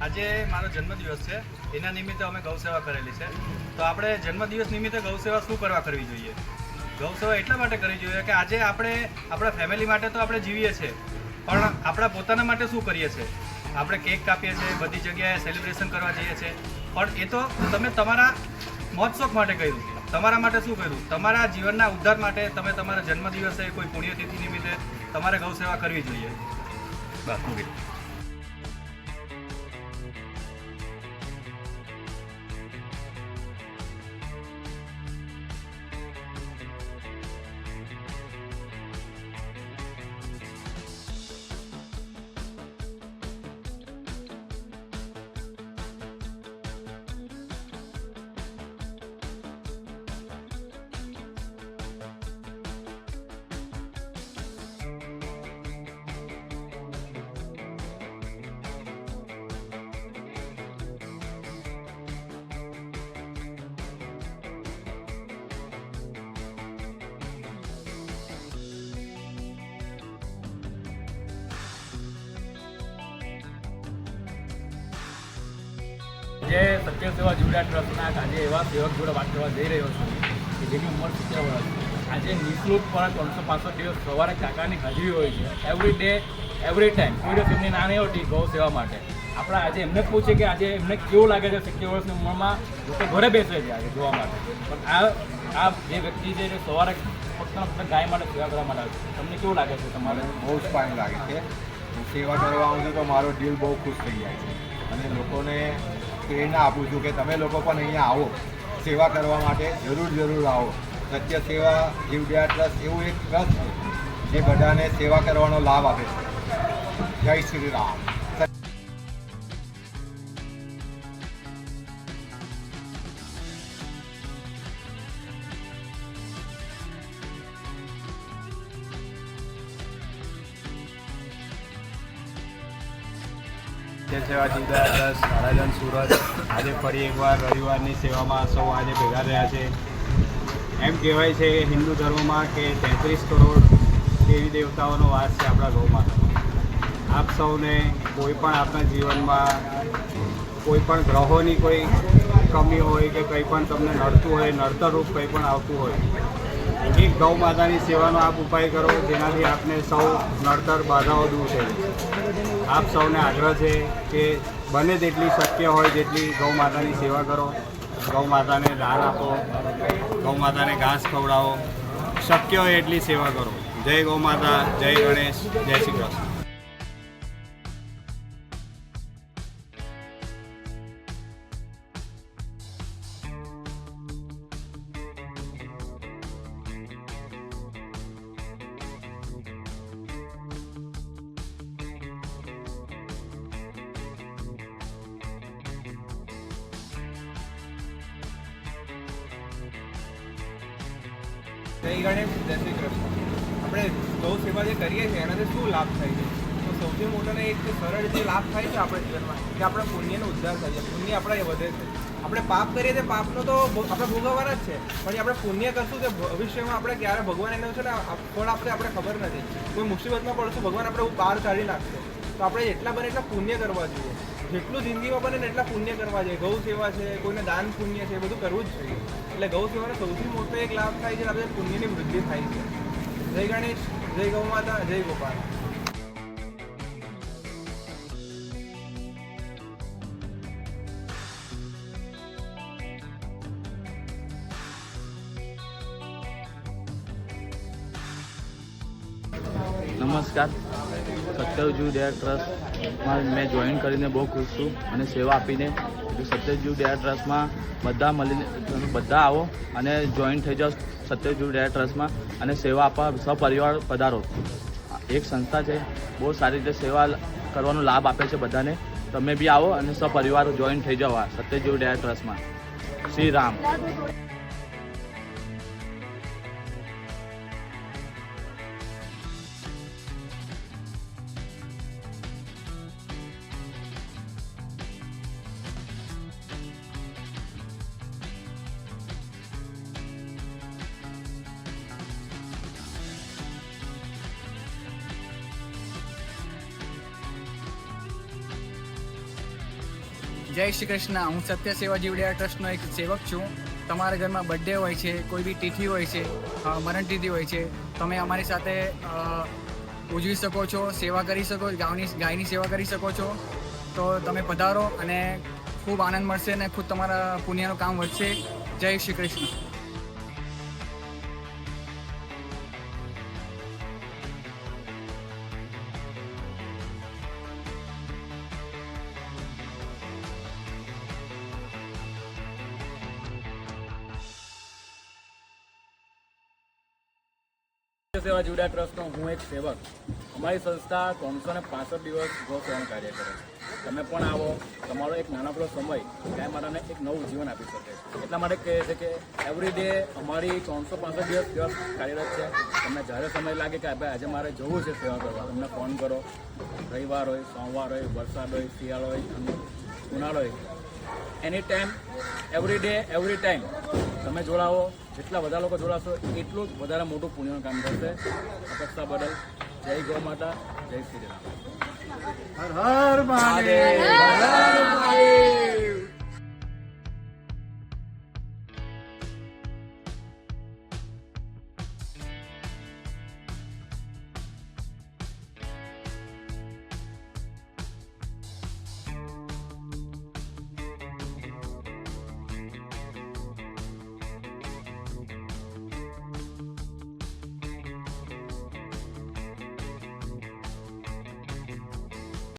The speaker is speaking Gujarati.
આજે મારો જન્મદિવસ છે, એના નિમિત્તે અમે ગૌસેવા કરેલી છે. તો આપણે જન્મદિવસ નિમિત્તે ગૌસેવા શું કરવી જોઈએ? ગૌસેવા એટલા માટે કરવી જોઈએ કે આજે આપણે આપણા ફેમિલી માટે તો આપણે જીવીએ છીએ, પણ આપણા પોતાના માટે શું કરીએ છીએ? આપણે કેક કાપીએ છીએ, બધી જગ્યાએ સેલિબ્રેશન કરવા જઈએ છીએ, પણ એ તો તમે તમારા મોજ શોખ માટે કર્યું. તમારા માટે શું કર્યું? તમારા જીવનના ઉદ્ધાર માટે તમે તમારા જન્મદિવસે કોઈ પુણ્યતિથિ નિમિત્તે તમારે ગૌસેવા કરવી જોઈએ. બસ મૂકી. જે સત્ય સેવા જીવડા ટ્રસ્ટના આજે એવા સેવક જોડે વાત કરવા જઈ રહ્યો છું કે જેની ઉંમર 70 વર્ષ. આજે નિઃશુલ્ક પણ 365 દિવસ સવારે કાકાની હાજરી હોય છે. એવરી ડે એવરી ટાઈમ કોઈ દિવસ એમની નાની હોતી ગૌ સેવા માટે. આપણે આજે એમને પૂછીએ કે આજે એમને કેવું લાગે છે 70 વર્ષની ઉંમરમાં લોકો ઘરે બેસે છે આજે જોવા માટે, પણ આ જે વ્યક્તિ છે એ સવારે ફક્ત ગાય માટે સેવા કરવા માટે આવે છે. તમને કેવું લાગે છે? તમારે બહુ જ ફાઇન લાગે છે. સેવા કરવા આવું છું તો મારો દિલ બહુ ખુશ થઈ જાય છે અને લોકોને પ્રેરણા આપું છું કે તમે લોકો પણ અહીંયા આવો, સેવા કરવા માટે જરૂર આવો. સત્ય સેવા જીવડા ટ્રસ્ટ એવું એક ટ્રસ્ટ છે જે બધાને સેવા કરવાનો લાભ આપે છે. જય શ્રી રામ. સત્ય સેવા જીવડા ટ્રસ્ટ અડાજણ સુરત આજે ફરી એકવાર રવિવારની સેવામાં સૌ આજે ભેગા રહ્યા છે. એમ કહેવાય છે કે હિન્દુ ધર્મમાં કે 33 કરોડ દેવી દેવતાઓનો વાસ છે આપણા ગૌમાં. આપ સૌને કોઈ પણ આપણા જીવનમાં કોઈ પણ ગ્રહોની કોઈ કમી હોય કે કંઈ પણ તમને નડતું હોય, નડતરરૂપ કંઈ પણ આવતું હોય, એક ગૌ માતાની સેવાનો આપ ઉપાય કરો જેનાથી આપને સૌ નડતર બાધાઓ દૂર થઈ. આપ સૌને આગ્રહ છે કે બને તેટલી શક્ય હોય જેટલી ગૌ માતાની સેવા કરો. ગૌ માતાને દાન આપો, ગૌ માતાને ઘાસ ખવડાવો, શક્ય હોય એટલી સેવા કરો. જય ગૌ માતા, જય ગણેશ, જય શ્રી કૃષ્ણ. જય ગણેશ, જય શ્રી કૃષ્ણ. આપણે ગૌ સેવા જે કરીએ છીએ એનાથી શું લાભ થાય છે? તો સૌથી મોટો ને એક સરળ જે લાભ થાય છે આપણા જીવનમાં કે આપણા પુણ્યનો ઉદ્ધાર થાય છે. પુણ્ય આપણા એ વધે છે. આપણે પાપ કરીએ તો પાપનો તો આપણે ભોગવવાના જ છે, પણ આપણે પુણ્ય કરશું કે ભવિષ્યમાં આપણે ક્યારે ભગવાન એનું છે ને ફળ આપણે ખબર નથી. કોઈ મુસીબતમાં પડશું ભગવાન આપણે બહાર કાઢી નાખશે. તો આપણે જેટલા બને એટલા પુણ્ય કરવા જોઈએ. જેટલું જિંદગીમાં બને ને એટલા પુણ્ય કરવા જોઈએ. ગૌ સેવા છે, કોઈને દાન પુણ્ય છે, એ બધું કરવું જ જોઈએ. એટલે ગૌ સેવાનો સૌથી મોટો એક લાભ થાય છે આપણે પુણ્યની વૃદ્ધિ થાય છે. જય ગણેશ, જય ગૌ માતા, જય ગોપાલ. નમસ્કાર. સત્યજીવ દયા ટ્રસ્ટમાં મેં જોઈન કરીને બહુ ખુશ છું અને સેવા આપીને. સત્યજીવ દયા ટ્રસ્ટમાં બધા મળીને બધા આવો અને જોઈન થઈ જાઓ સત્યજીવ દયા ટ્રસ્ટમાં અને સેવા આપવા સપરિવાર પધારો. એક સંસ્થા છે, બહુ સારી રીતે સેવા કરવાનો લાભ આપે છે બધાને. તમે બી આવો અને સપરિવાર જોઈન થઈ જાઓ આ સત્યજીવ દયા ટ્રસ્ટમાં. શ્રી રામ. જય શ્રી કૃષ્ણ. હું સત્ય સેવા જીવડિયા ટ્રસ્ટનો એક સેવક છું. તમારા ઘરમાં બર્થડે હોય છે, કોઈ બી તિથિ હોય છે, મરણ તિથિ હોય છે, તમે અમારી સાથે ઉજવી શકો છો, સેવા કરી શકો, ગાયની સેવા કરી શકો છો. તો તમે પધારો અને ખૂબ આનંદ મળશે અને ખુદ તમારા પુણ્યનું કામ વધશે. જય શ્રી કૃષ્ણ. સેવા જીવડા ટ્રસ્ટનો હું એક સેવક. અમારી સંસ્થા 365 દિવસ ગૌ સેવાનું કાર્ય કરે છે. તમે પણ આવો, તમારો એક નાનકડો સમય ગાય માતાને એક નવું જીવન આપી શકે છે. એટલા માટે કહે છે કે એવરી ડે અમારી 365 દિવસ સેવા કાર્યરત છે. તમને જ્યારે સમય લાગે કે ભાઈ આજે મારે જવું છે સેવા કરવા, તમને ફોન કરો. રવિવાર હોય, સોમવાર હોય, વરસાદ હોય, શિયાળો હોય, ઉનાળો હોય, any time, every day, every time તમે જોડાવો. જેટલા બધા લોકો જોડાશો એટલું જ વધારે મોટું પુણ્યનું કામ થશે. અપેક્ષા બદલ જય ગૌ માતા, જય શ્રી રામ. હર હર મહાદેવ.